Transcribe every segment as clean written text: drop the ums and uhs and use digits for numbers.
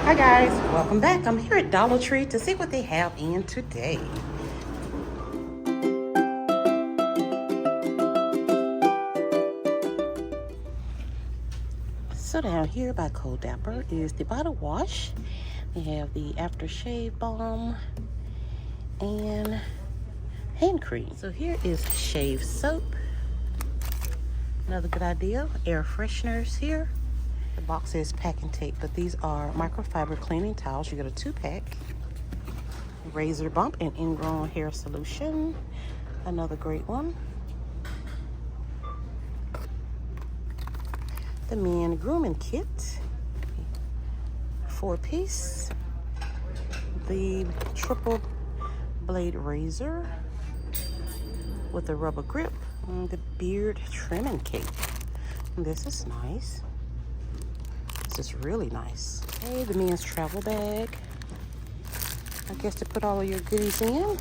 Hi guys, welcome back. I'm here at Dollar Tree to see what they have in today. So down here by Cold Dapper is the body wash. We have the aftershave balm and hand cream. So here is shave soap. Another good idea. Air fresheners here. The box says packing tape, but these are microfiber cleaning towels. You get a 2-pack. Razor bump and ingrown hair solution. Another great one. The men grooming kit. 4-piece. The triple blade razor with a rubber grip. And the beard trimming kit. This is nice. This is really nice. Okay, the men's travel bag. I guess to put all of your goodies in.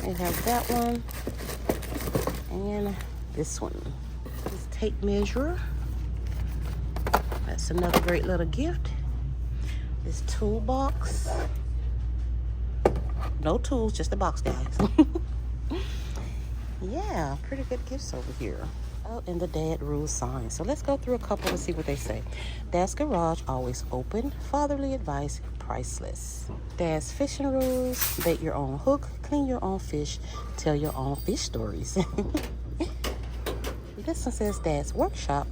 They have that one and this one. This tape measure. That's another great little gift. This toolbox. No tools, just the box, guys. Yeah, pretty good gifts over here. Oh, and the dad rules sign. So let's go through a couple and see what they say. Dad's garage always open. Fatherly advice priceless. Dad's fishing rules. Bait your own hook. Clean your own fish. Tell your own fish stories. This one says Dad's workshop.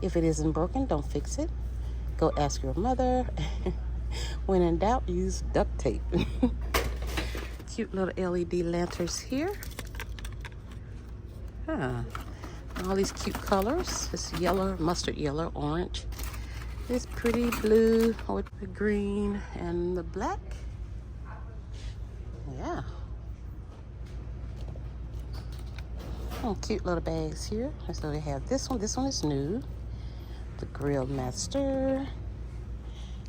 If it isn't broken, don't fix it. Go ask your mother. When in doubt, use duct tape. Cute little LED lanterns here. Huh. All these cute colors. This yellow, mustard yellow, orange. This pretty blue with the green and the black. Yeah. Oh, cute little bags here. So they have this one. This one is new. The Grill Master.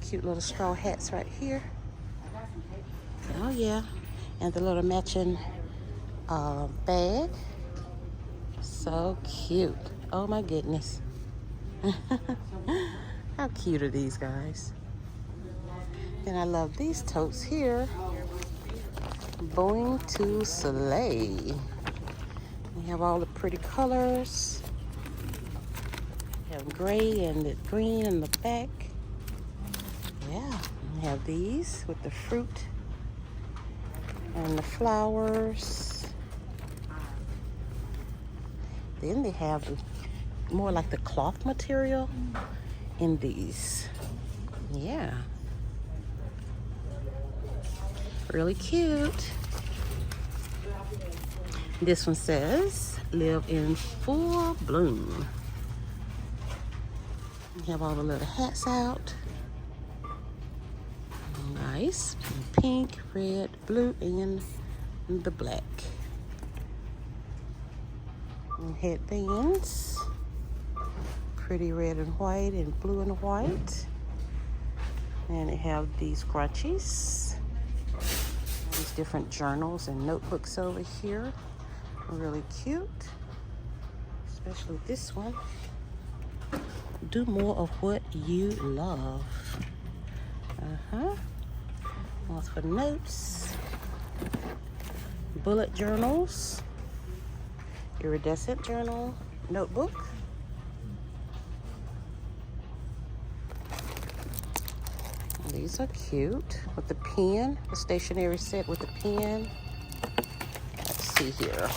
Cute little straw hats right here. Oh yeah. And the little matching bag. So cute. Oh my goodness. How cute are these guys? And I love these totes here. Boing to Soleil. We have all the pretty colors. We have gray and the green in the back. Yeah, we have these with the fruit and the flowers. Then they have more like the cloth material in these. Yeah. Really cute. This one says, live in full bloom. You have all the little hats out. Nice. Pink, red, blue, and the black. And headbands. Pretty red and white and blue and white. And they have these scrunchies. These different journals and notebooks over here. Really cute. Especially this one. Do more of what you love. One's for notes. Bullet journals. Iridescent journal. Notebook. These are cute with the pen, the stationery set with the pen. Let's see here.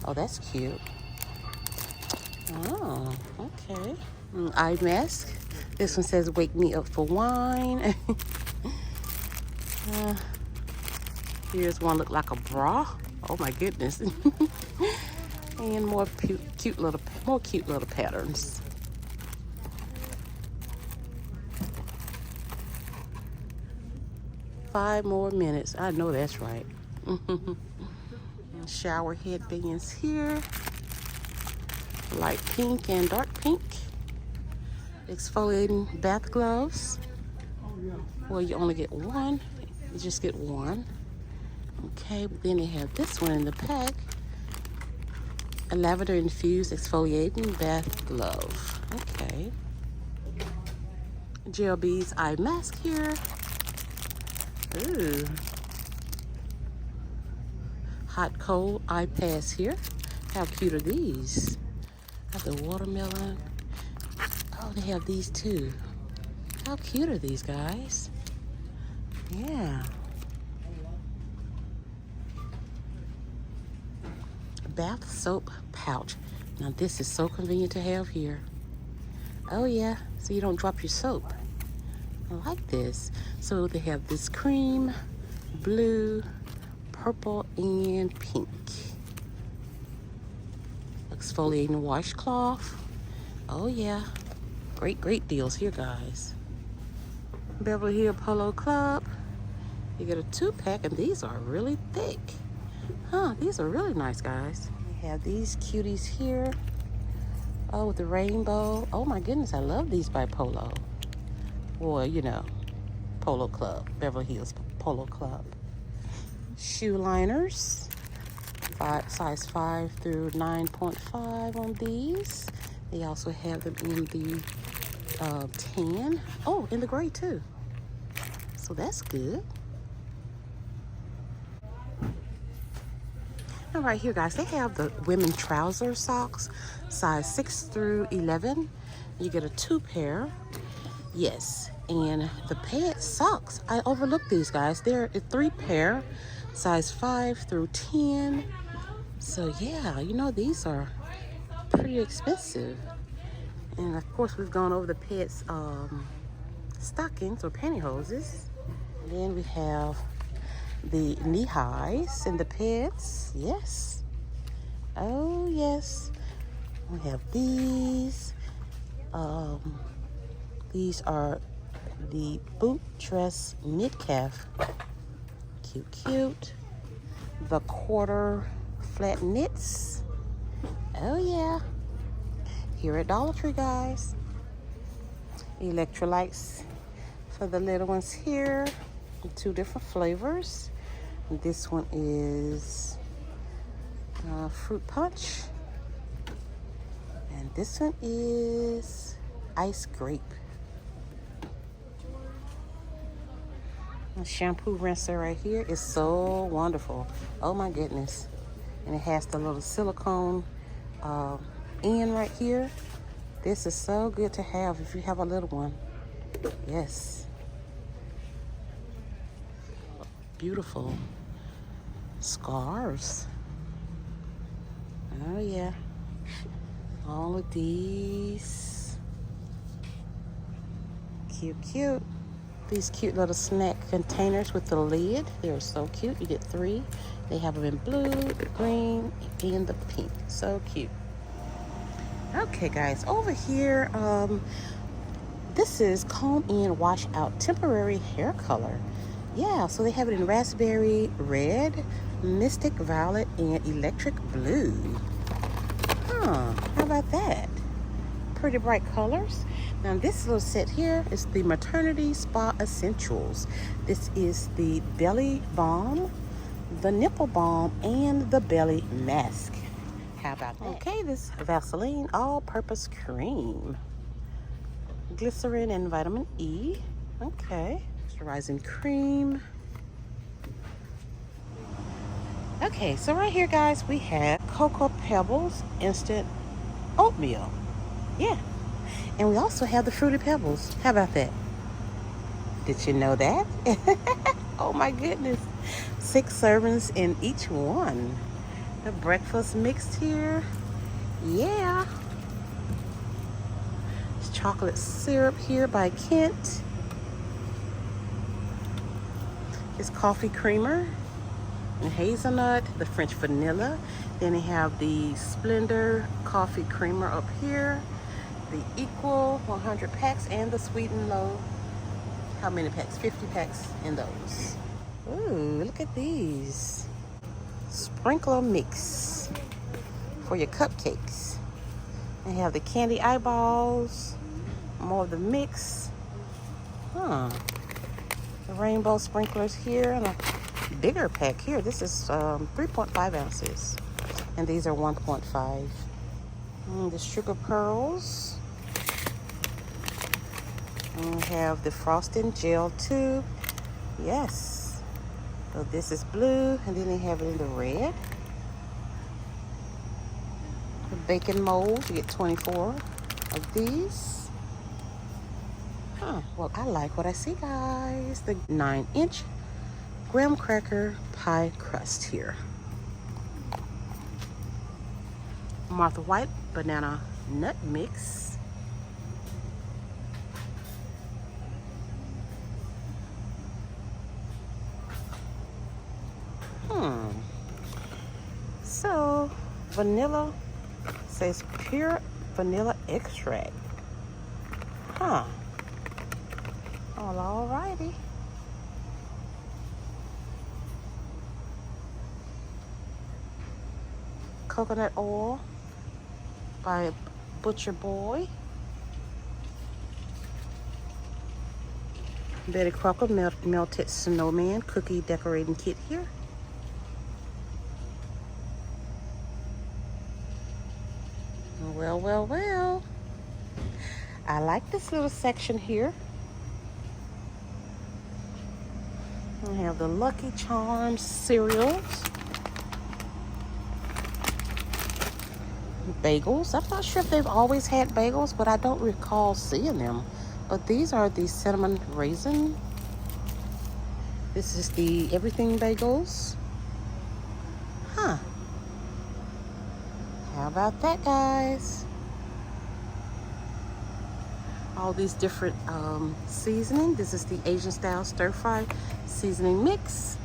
Oh, that's cute. Oh, okay. Eye mask. This one says, wake me up for wine. Here's one look like a bra. Oh my goodness. And more cute little patterns. Five more minutes. I know that's right. Shower headbands here. Light pink and dark pink. Exfoliating bath gloves. Well, you only get one. You just get one. Okay, then they have this one in the pack. A lavender infused exfoliating bath glove. Okay. Gel Beads eye mask here. Ooh. Hot cold eye pads here. How cute are these? Got the watermelon. Oh, they have these too. How cute are these, guys? Yeah. Bath soap pouch. Now this is so convenient to have here. Oh yeah, so you don't drop your soap. I like this. So they have this cream, blue, purple, and pink. Exfoliating washcloth. Oh yeah, great deals here, guys. Beverly Hills Polo Club. You get a 2-pack, and these are really thick. Huh, these are really nice, guys. We have these cuties here. Oh, with the rainbow. Oh my goodness, I love these by Polo. Well, you know, Polo Club, Beverly Hills Polo Club. Shoe liners, size 5 through 9.5 on these. They also have them in the tan. Oh, in the gray too. So that's good. Now right here, guys, they have the women trouser socks, size 6 through 11. You get a 2 pair. Yes, and the Peds socks. I overlooked these, guys. They're a 3 pair, size 5 through 10. So yeah, you know, these are pretty expensive. And of course, we've gone over the Peds stockings or pantyhoses. And then we have the knee highs and the Peds. Yes. Oh yes. We have these. These are the boot dress mid calf. Cute. The quarter flat knits. Oh yeah. Here at Dollar Tree, guys. Electrolytes for the little ones here. 2 different flavors. This one is fruit punch, and this one is ice grape. The shampoo rinser right here is so wonderful. Oh my goodness. And it has the little silicone end right here. This is so good to have if you have a little one. Yes. Beautiful scarves. Oh yeah. All of these. Cute. These cute little snack containers with the lid. They're so cute. You get 3. They have them in blue, the green, and the pink. So cute. Okay, guys, over here, this is comb in wash out temporary hair color. Yeah, so they have it in raspberry red, mystic violet, and electric blue. Huh, how about that? Pretty bright colors. Now this little set here is the Maternity Spa Essentials. This is the belly balm, the nipple balm, and the belly mask. How about that? Okay, this Vaseline all-purpose cream. Glycerin and vitamin E. Okay. Moisturizing cream. Okay, so right here, guys, we have Cocoa Pebbles Instant Oatmeal. Yeah. And we also have the Fruity Pebbles. How about that? Did you know that? Oh my goodness. 6 servings in each one. The breakfast mixed here. Yeah. It's chocolate syrup here by Kent. It's coffee creamer and hazelnut, the French vanilla. Then they have the Splendor coffee creamer up here. The Equal 100 packs and the Sweet and Low. How many packs? 50 packs in those. Ooh, look at these. Sprinkler mix for your cupcakes. They have the candy eyeballs, more of the mix. Huh. The rainbow sprinklers here and a bigger pack here. This is 3.5 ounces. And these are 1.5. The sugar pearls. And we have the frosting gel tube. Yes. So this is blue, and then they have it in the red. The baking mold, you get 24 of these. Well, I like what I see, guys. The 9-inch graham cracker pie crust here. Martha White banana nut mix. So, vanilla says pure vanilla extract. Well, alrighty. Coconut oil by Butcher Boy. Betty Crocker melted snowman cookie decorating kit here. Well. I like this little section here. We have the Lucky Charms cereals. Bagels. I'm not sure if they've always had bagels, but I don't recall seeing them. But these are the cinnamon raisin. This is the everything bagels. How about that, guys? All these different seasoning. This is the Asian style stir fry seasoning mix.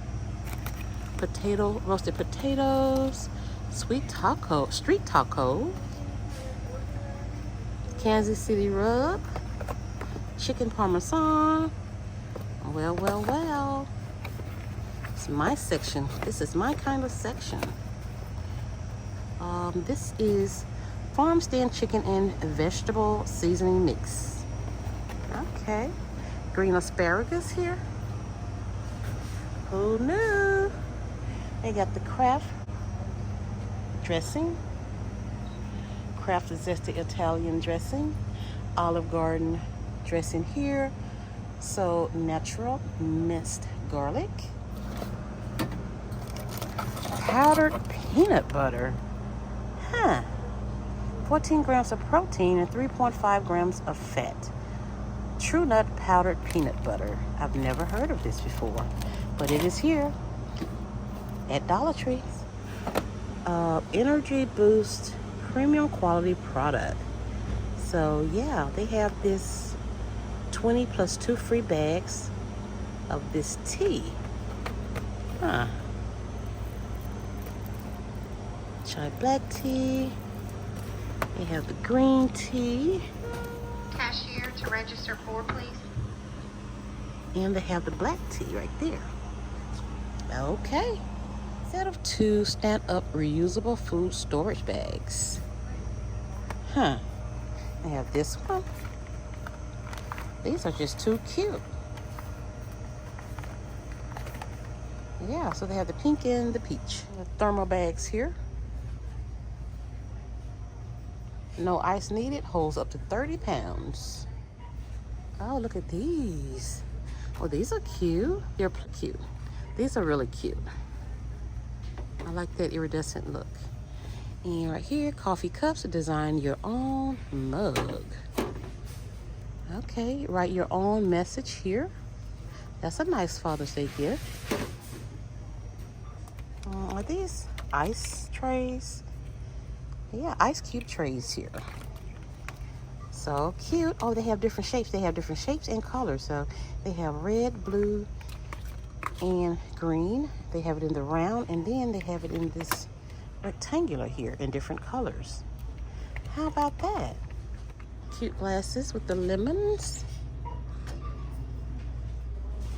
Roasted potatoes, street taco, Kansas City rub, chicken parmesan. Well. It's my section. This is my kind of section. This is farm stand chicken and vegetable seasoning mix. Okay. Green asparagus here. Who knew? They got the Kraft dressing. Kraft zesty Italian dressing. Olive Garden dressing here. So natural minced garlic. Powdered peanut butter. 14 grams of protein and 3.5 grams of fat. True Nut powdered peanut butter. I've never heard of this before, but it is here at Dollar Tree. Energy Boost premium quality product. So yeah, they have this 20 plus 2 free bags of this tea. Chai black tea. They have the green tea. Cashier to register for, please. And they have the black tea right there. Okay. Set of 2 stand-up reusable food storage bags. They have this one. These are just too cute. Yeah, so they have the pink and the peach. The thermal bags here. No ice needed, holds up to 30 pounds. Oh, look at these. Oh, these are cute. They're cute. These are really cute. I like that iridescent look. And right here, coffee cups to design your own mug. Okay, write your own message here. That's a nice Father's Day gift. Are these ice trays? Yeah, ice cube trays here. So cute. Oh, they have different shapes. They have different shapes and colors. So they have red, blue, and green. They have it in the round, and then they have it in this rectangular here in different colors. How about that? Cute glasses with the lemons.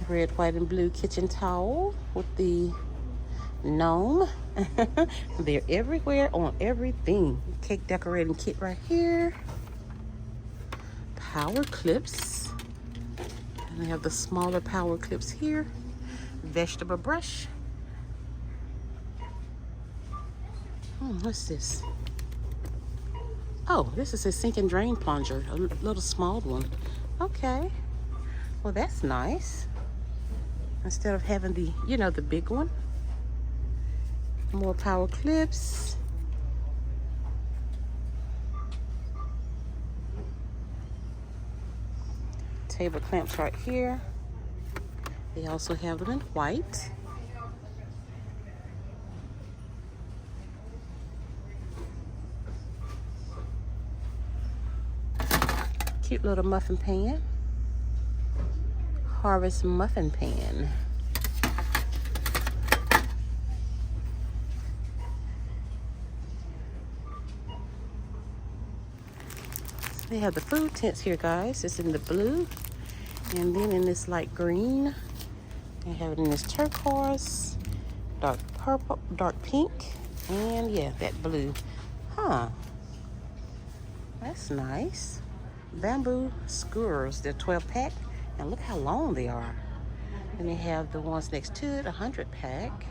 Red, white, and blue kitchen towel with the gnome. They're everywhere on everything. Cake decorating kit right here. Power clips. And they have the smaller power clips here. Vegetable brush. What's this? Oh, this is a sink and drain plunger. A little small one. Okay. Well, that's nice. Instead of having the, you know, the big one. More power clips. Table clamps right here. They also have them in white. Cute little muffin pan. Harvest muffin pan. They have the food tents here, guys. It's in the blue, and then in this light green. They have it in this turquoise, dark purple, dark pink, and yeah, that blue. Huh. That's nice. Bamboo skewers. They're 12-pack, and look how long they are. And they have the ones next to it, 100-pack,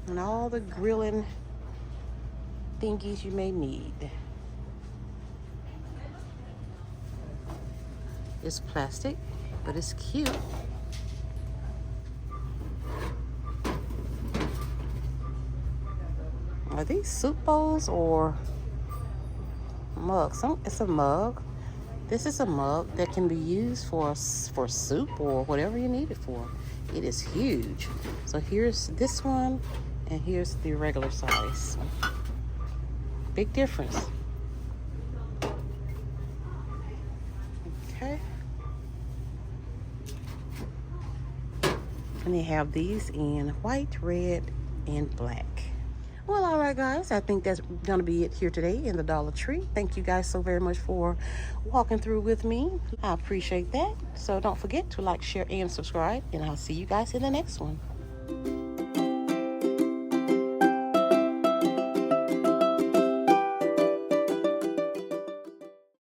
and all the grilling thingies you may need. It's plastic, but it's cute. Are these soup bowls or mugs? It's a mug. This is a mug that can be used for soup or whatever you need it for. It is huge. So here's this one, and here's the regular size. Big difference. Okay. And they have these in white, red, and black. Well, all right, guys, I think that's going to be it here today in the Dollar Tree. Thank you guys so very much for walking through with me. I appreciate that. So don't forget to like, share, and subscribe, and I'll see you guys in the next one.